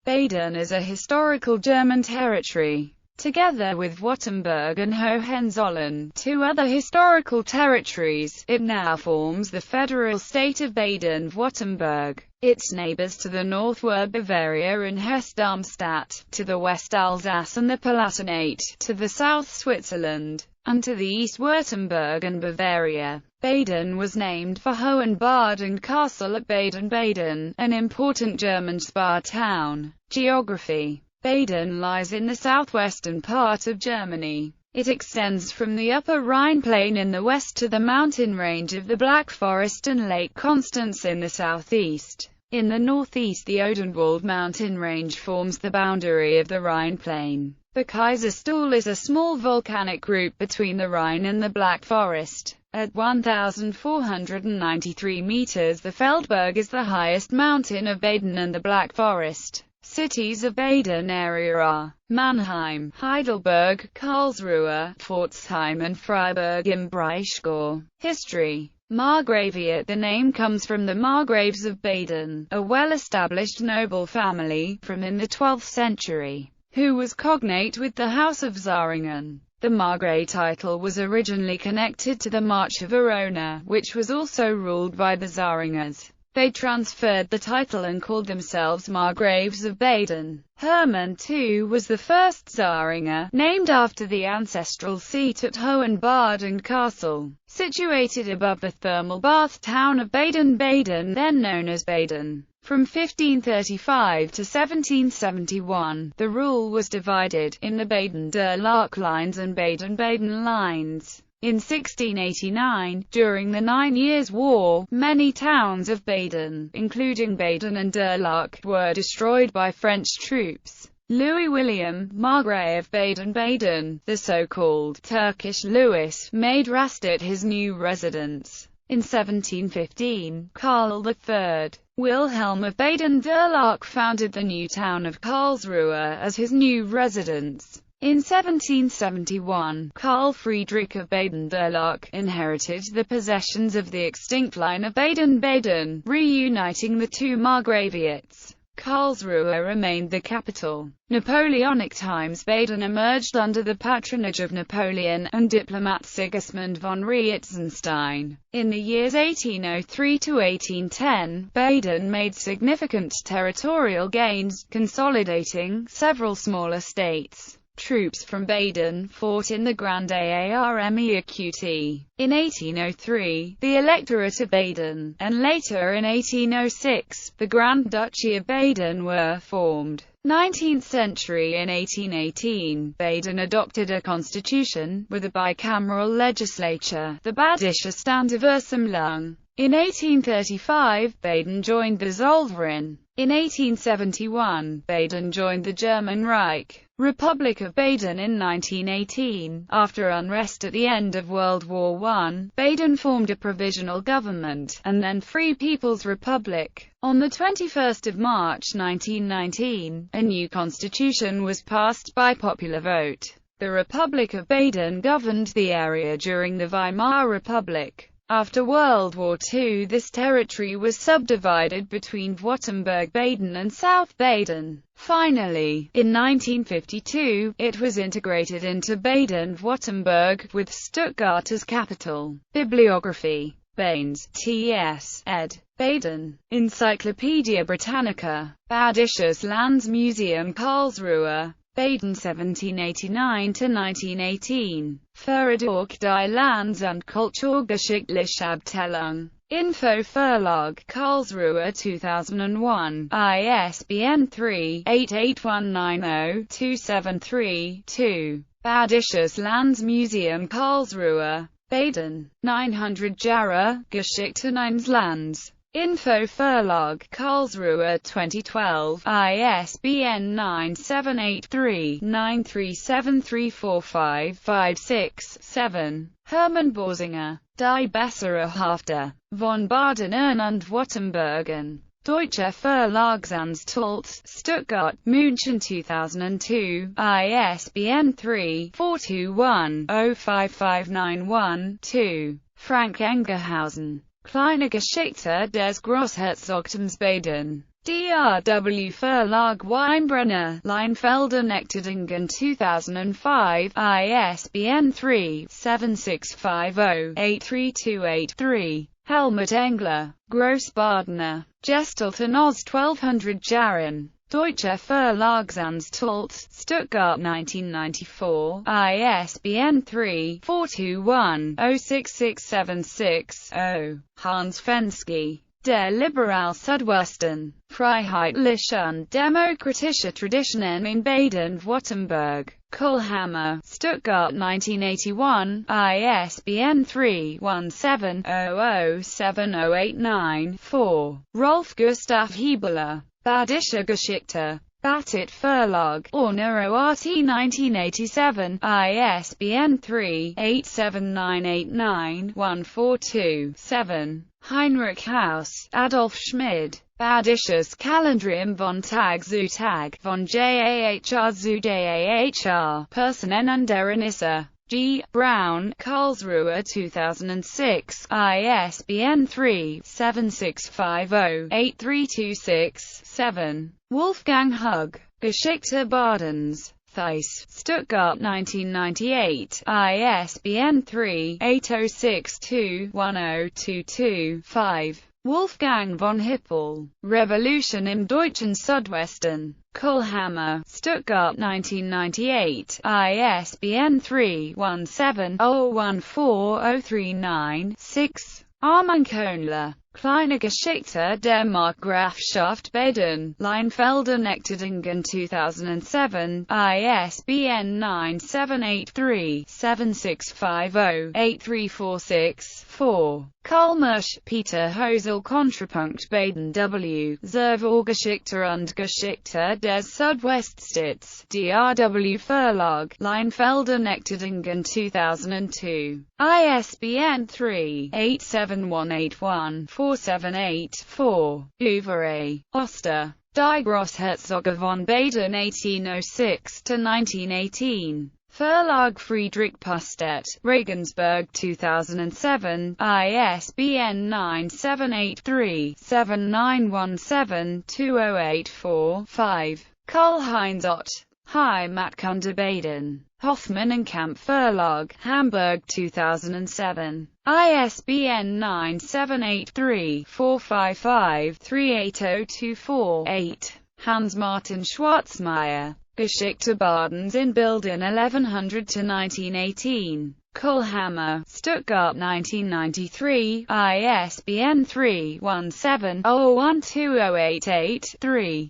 Baden is a historical German territory. Together with Württemberg and Hohenzollern, two other historical territories, it now forms the federal state of Baden-Württemberg. Its neighbors to the north were Bavaria and Hesse-Darmstadt, to the west Alsace and the Palatinate, to the south Switzerland, and to the east Württemberg and Bavaria. Baden was named for Hohenbaden Castle at Baden-Baden, an important German spa town. Geography: Baden lies in the southwestern part of Germany. It extends from the Upper Rhine Plain in the west to the mountain range of the Black Forest and Lake Constance in the southeast. In the northeast, the Odenwald mountain range forms the boundary of the Rhine Plain. The Kaiserstuhl is a small volcanic group between the Rhine and the Black Forest. At 1,493 meters, the Feldberg is the highest mountain of Baden and the Black Forest. Cities of Baden area are Mannheim, Heidelberg, Karlsruhe, Pforzheim and Freiburg im Breisgau. History: Margraviate. The name comes from the Margraves of Baden, a well-established noble family, from in the 12th century, who was cognate with the House of Zähringen. The Margrave title was originally connected to the March of Verona, which was also ruled by the Zähringers. They transferred the title and called themselves Margraves of Baden. Hermann II was the first Zähringer, named after the ancestral seat at Hohenbaden Castle, situated above the thermal bath town of Baden-Baden, then known as Baden. From 1535 to 1771, the rule was divided, in the Baden-Durlach lines and Baden-Baden lines. In 1689, during the 9 Years' War, many towns of Baden, including Baden and Durlach, were destroyed by French troops. Louis William, Margrave of Baden-Baden, the so-called Turkish Louis, made Rastatt his new residence. In 1715, Karl III, Wilhelm of Baden-Durlach founded the new town of Karlsruhe as his new residence. In 1771, Karl Friedrich of Baden-Durlach inherited the possessions of the extinct line of Baden-Baden, reuniting the two Margraviates. Karlsruhe remained the capital. Napoleonic times. Baden emerged under the patronage of Napoleon and diplomat Sigismund von Reitzenstein. In the years 1803 to 1810, Baden made significant territorial gains, consolidating several smaller states. Troops from Baden fought in the Grande Armée Écoutée. In 1803, the Electorate of Baden, and later in 1806, the Grand Duchy of Baden were formed. 19th century. In 1818, Baden adopted a constitution, with a bicameral legislature, the Badische Ständeversammlung. In 1835, Baden joined the Zollverein. In 1871, Baden joined the German Reich. Republic of Baden. In 1918, after unrest at the end of World War I, Baden formed a provisional government, and then Free People's Republic. On 21 March 1919, a new constitution was passed by popular vote. The Republic of Baden governed the area during the Weimar Republic. After World War II, this territory was subdivided between Württemberg Baden and South Baden. Finally, in 1952, it was integrated into Baden-Württemberg, with Stuttgart as capital. Bibliography: Baines, T.S., ed. Baden. Encyclopædia Britannica. Badisches Landesmuseum Karlsruhe. Baden 1789–1918. Verehrung die Lands- und Kulturgeschichtliche Abteilung. Info Verlag, Karlsruhe 2001. ISBN 3-88190-273-2. Badisches Landesmuseum Karlsruhe. Baden. 900 Jahre, Geschichte eines Landes. Info Verlag, Karlsruhe 2012, ISBN 9783937345567. Hermann Borsinger. Die bessere Hälfte. Von Baden und Württembergen. Deutscher Verlagsanstalt, Stuttgart, München 2002, ISBN 3-421-05591-2. Frank Engerhausen. Kleine Geschichte des Großherzogtums Baden. DRW Verlag Weinbrenner, Leinfelder Nekterdingen 2005, ISBN 3-7650-83283. Helmut Engler, Grossbadener, Gestalten aus 1200 Jahren. Deutscher Verlagsanstalt, Stuttgart 1994, ISBN 3-421-06676-0. Hans Fensky. Der liberal Südwesten, Freiheitliche und demokratische Traditionen in Baden-Württemberg. Kuhlhammer, Stuttgart 1981, ISBN 3-17-007089-4. Rolf Gustav Hiebeler, Badische Geschichte. Batit Verlag, Orner ORT 1987, ISBN 3-87989-142-7. Heinrich Haus, Adolf Schmid, Badisches Kalendarium von Tag zu Tag, von JAHR zu JAHR, Personen und Ereignisse. G. Brown, Karlsruhe 2006, ISBN 3-7650-8326-7. Wolfgang Hug, Geschichte Badens, Theiss, Stuttgart 1998, ISBN 3-8062-1022-5. Wolfgang von Hippel, Revolution im deutschen Südwesten. Kuhlhammer, Stuttgart 1998, ISBN 3-17-014-039-6. Arman Kohnler, Kleine Geschichte der Markgrafschaft Baden, Leinfelder Nekterdingen 2007, ISBN 97837-650-8346-4. Kalmusch, Peter Hosel Kontrapunkt Baden W. Zur Vorgeschichte und Geschichte des Südweststits, DRW Verlag, Leinfelder Nekterdingen 2002. ISBN 3-87181-478-4. Uvere, Oster. Die Großherzogin von Baden 1806–1918. Verlag Friedrich Pustet, Regensburg 2007, ISBN 9783791720845. Karl-Heinz Ott, Heimatkunde Baden. Hoffmann and Camp Verlag, Hamburg 2007. ISBN 9783455380248. Hans-Martin Schwarzmeier. Geschichte Badens in Bildern 1100–1918. Kuhlhammer, Stuttgart 1993, ISBN 3-17-012088-3.